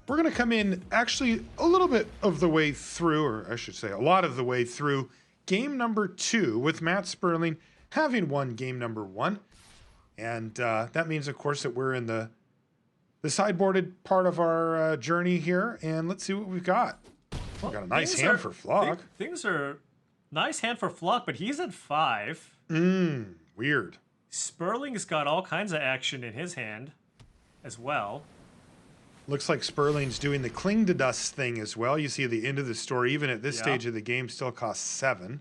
we're going to come in actually a little bit of the way through, or I should say a lot of the way through game number 2 with Matt Sperling having won game number 1. And that means, of course, that we're in the sideboarded part of our journey here. And let's see what we've got. We've got a nice hand for Floch. Things are nice hand for Floch, but he's at 5. Weird. Sperling's got all kinds of action in his hand as well. Looks like Sperling's doing the cling to dust thing as well. You see the end of the story, even at this stage of the game, still costs 7.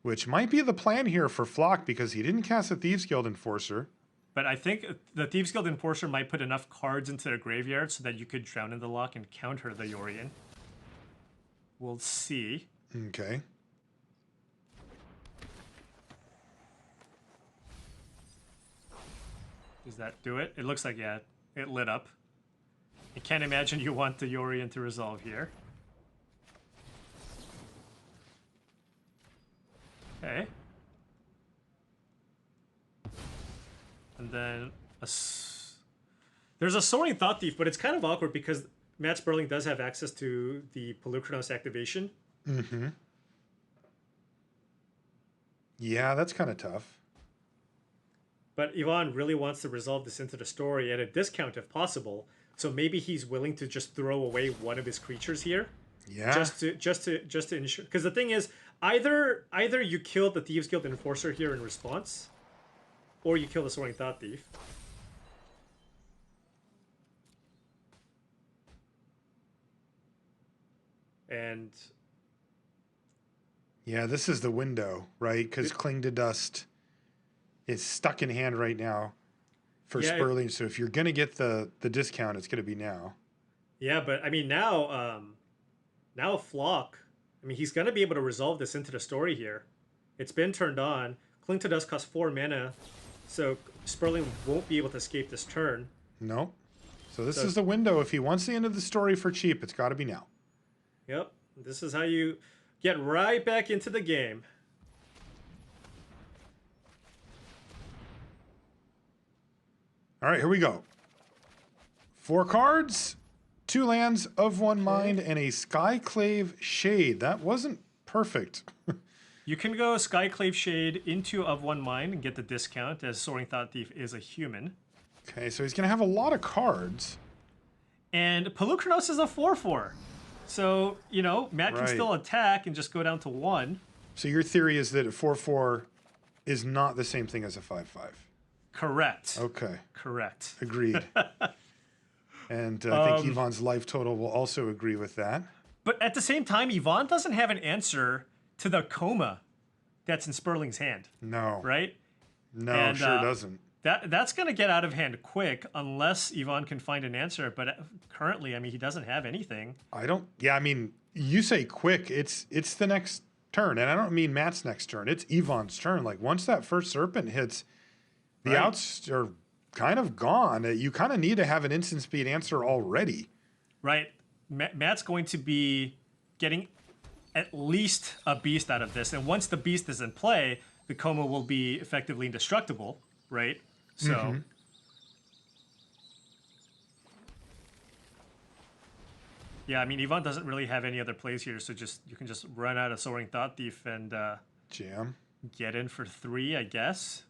Which might be the plan here for Floch because he didn't cast a Thieves Guild Enforcer. But I think the Thieves Guild Enforcer might put enough cards into their graveyard so that you could Drown in the Loch and counter the Yorion. We'll see. Okay. Does that do it? It looks like, yeah, it lit up. I can't imagine you want the Yorion to resolve here. Okay. And then there's a Soaring Thought Thief, but it's kind of awkward because Matt Sperling does have access to the Polukranos activation. Yeah, that's kind of tough. But Yvonne really wants to resolve this into the story at a discount if possible. So maybe he's willing to just throw away one of his creatures here. Yeah. Just to ensure, because the thing is, either you kill the Thieves Guild Enforcer here in response, or you kill the Soaring Thought Thief. And yeah, this is the window, right? Because Cling to Dust is stuck in hand right now for Sperling. So if you're going to get the discount, it's going to be now. Yeah, but I mean, now Floch, I mean, he's going to be able to resolve this into the story here. It's been turned on. Cling to Dust costs 4 mana, so Sperling won't be able to escape this turn. Nope. So this is the window. If he wants the end of the story for cheap, it's got to be now. Yep. This is how you get right back into the game. All right, here we go. 4 cards, 2 lands of 1 mind, and a Skyclave Shade. That wasn't perfect. You can go Skyclave Shade into of 1 mind and get the discount, as Soaring Thought Thief is a human. Okay, so he's going to have a lot of cards. And Polukranos is a 4/4. So, you know, Matt can still attack and just go down to 1. So your theory is that a 4/4 is not the same thing as a 5/5. Correct. Okay. Correct. Agreed. And I think Yvonne's life total will also agree with that. But at the same time, Yvonne doesn't have an answer to the coma that's in Sperling's hand. No. Right? No, and, sure doesn't. That's going to get out of hand quick unless Yvonne can find an answer. But currently, I mean, he doesn't have anything. Yeah, I mean, you say quick, it's the next turn. And I don't mean Matt's next turn. It's Yvonne's turn. Like, once that first Serpent hits, the outs are kind of gone. You kind of need to have an instant speed answer already. Right. Matt's going to be getting at least a beast out of this. And once the beast is in play, the coma will be effectively indestructible, right? So, yeah, I mean, Yvonne doesn't really have any other plays here, so you can just run out a Soaring Thought Thief and jam. Get in for 3, I guess.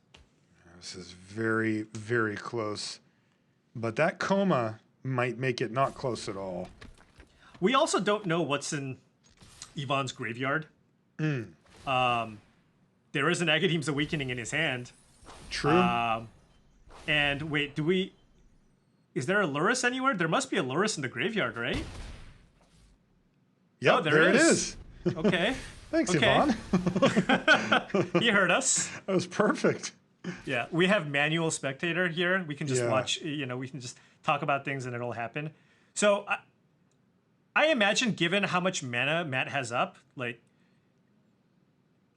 This is very, very close. But that coma might make it not close at all. We also don't know what's in Yvonne's graveyard. There is an Agadeem's Awakening in his hand. True. And wait, is there a Lurrus anywhere? There must be a Lurrus in the graveyard, right? Yep, there it is. Okay. Thanks, Yvonne. He heard us. That was perfect. Yeah, we have manual spectator here. We can just watch, you know, we can just talk about things and it'll happen. So I imagine, given how much mana Matt has up, like,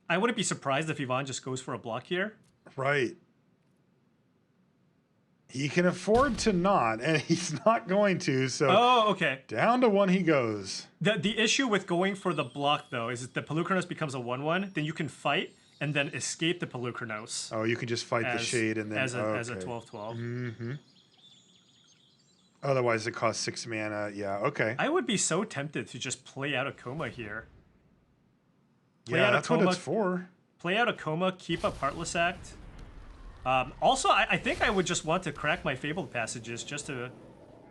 I wouldn't be surprised if Yvonne just goes for a block here. Right. He can afford to not, and he's not going to, so okay. Down to 1 he goes. The issue with going for the block, though, is that the Polukranos becomes a 1/1, then you can fight and then escape the Polukranos. Oh, you can just fight the Shade and then... As a 12/12. Otherwise, it costs 6 mana. Yeah, okay. I would be so tempted to just play out a Coma here. Yeah, that's what it's for. Play out a Coma, keep up Heartless Act. Also, I think I would just want to crack my Fabled Passages just to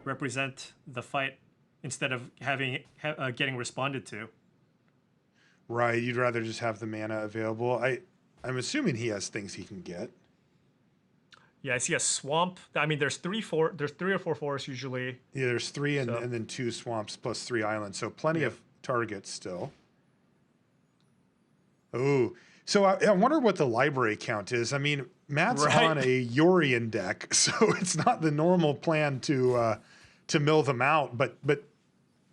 represent the fight instead of getting responded to. Right, you'd rather just have the mana available. I'm assuming he has things he can get. Yeah, I see a swamp. I mean, there's 3 or 4 forests usually. Yeah, there's 3 and then 2 swamps plus 3 islands, so plenty of targets still. Oh, so I wonder what the library count is. I mean, Matt's on a Yorian deck, so it's not the normal plan to mill them out, but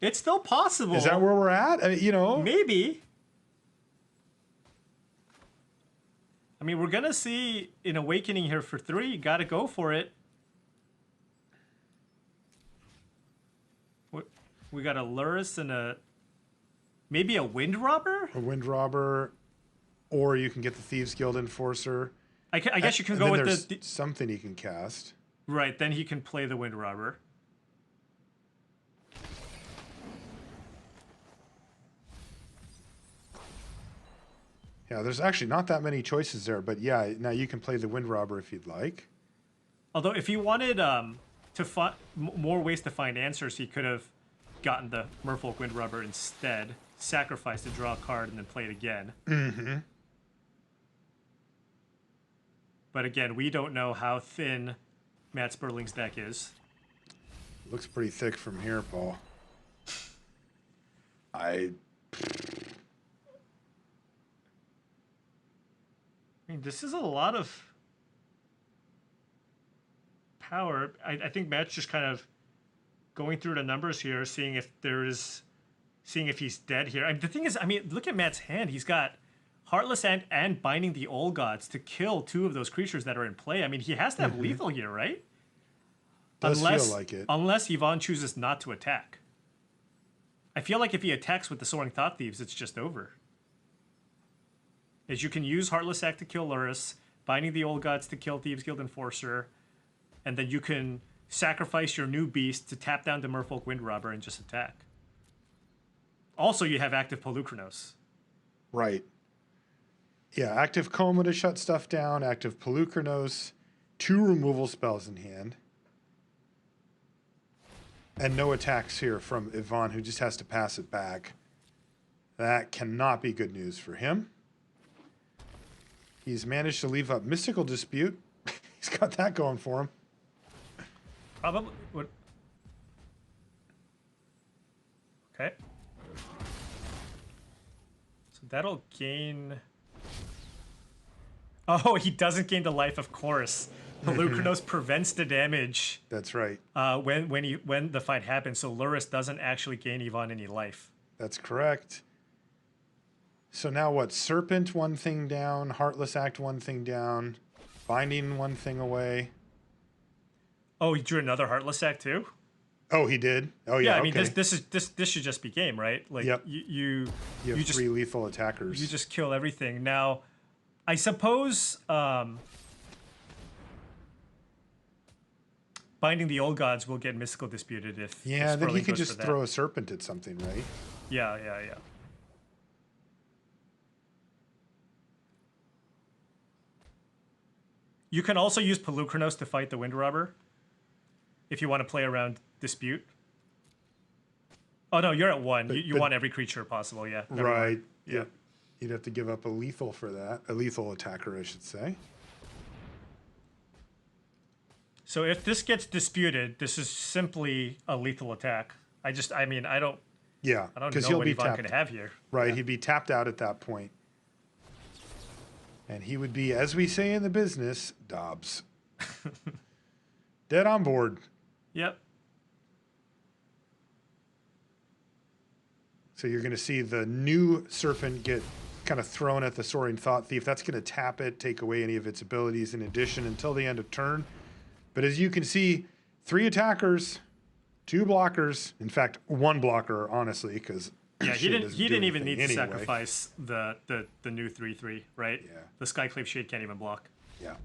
it's still possible. Is that where we're at? I mean, maybe. I mean, we're gonna see an Awakening here for 3. You gotta go for it. We got a Luris and maybe a Wind Robber. A Wind Robber, or you can get the Thieves Guild Enforcer. I guess you can go with the something he can cast. Right, then he can play the Wind Robber. Yeah, there's actually not that many choices there, but yeah, now you can play the Wind Robber if you'd like. Although, if he wanted to find more ways to find answers, he could have gotten the Merfolk Wind Robber instead, sacrificed to draw a card, and then play it again. Mm-hmm. But again, we don't know how thin Matt Sperling's deck is. Looks pretty thick from here, Paul. I mean, this is a lot of power. I think Matt's just kind of going through the numbers here, seeing if he's dead here. I mean, the thing is, I mean, look at Matt's hand. He's got Heartless and Binding the Old Gods to kill 2 of those creatures that are in play. I mean, he has to have lethal here, right? Does feel like it. Unless Yvonne chooses not to attack. I feel like if he attacks with the Soaring Thought Thieves, it's just over. Is you can use Heartless Act to kill Luris, Binding the Old Gods to kill Thieves Guild Enforcer, and then you can sacrifice your new beast to tap down the Merfolk Wind Robber and just attack. Also, you have active Polukranos. Right. Yeah, active Coma to shut stuff down, active Polukranos, 2 removal spells in hand. And no attacks here from Yvonne, who just has to pass it back. That cannot be good news for him. He's managed to leave up Mystical Dispute. He's got that going for him. Probably. What? Okay. So that'll gain... Oh, he doesn't gain the life, of course. Polukranos prevents the damage. That's right. When the fight happens, so Luris doesn't actually gain Yvonne any life. That's correct. So now what? Serpent 1 thing down, Heartless Act 1 thing down, Binding 1 thing away. Oh, he drew another Heartless Act too? Oh, he did. Oh yeah. Yeah, I mean this should just be game, right? Like yep. you have just 3 lethal attackers. You just kill everything. Now, I suppose Binding the Old Gods will get Mystical Disputed if then he could just throw a Serpent at something, right? Yeah. You can also use Polukranos to fight the Wind Robber if you want to play around Dispute. Oh no, you're at 1. You want every creature possible, yeah. Right. Yeah. You'd have to give up a lethal for that. A lethal attacker, I should say. So if this gets disputed, this is simply a lethal attack. I don't Yeah, because know he'll what be Yvonne tapped. could have here. Right, Yeah. he'd be tapped out at that point. And he would be, as we say in the business, Dobbs. Dead on board. Yep. So you're going to see the new Serpent get kind of thrown at the Soaring Thought Thief. That's going to tap it, take away any of its abilities in addition until the end of turn. But as you can see, 3 attackers, 2 blockers. In fact, 1 blocker, honestly, because yeah, he didn't even need to sacrifice the new 3/3, right? Yeah. The Skyclave Shade can't even block. Yeah.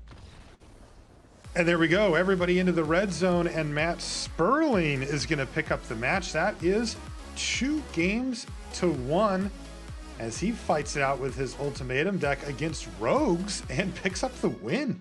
And there we go. Everybody into the red zone, and Matt Sperling is going to pick up the match. That is 2-1 as he fights it out with his ultimatum deck against Rogues and picks up the win.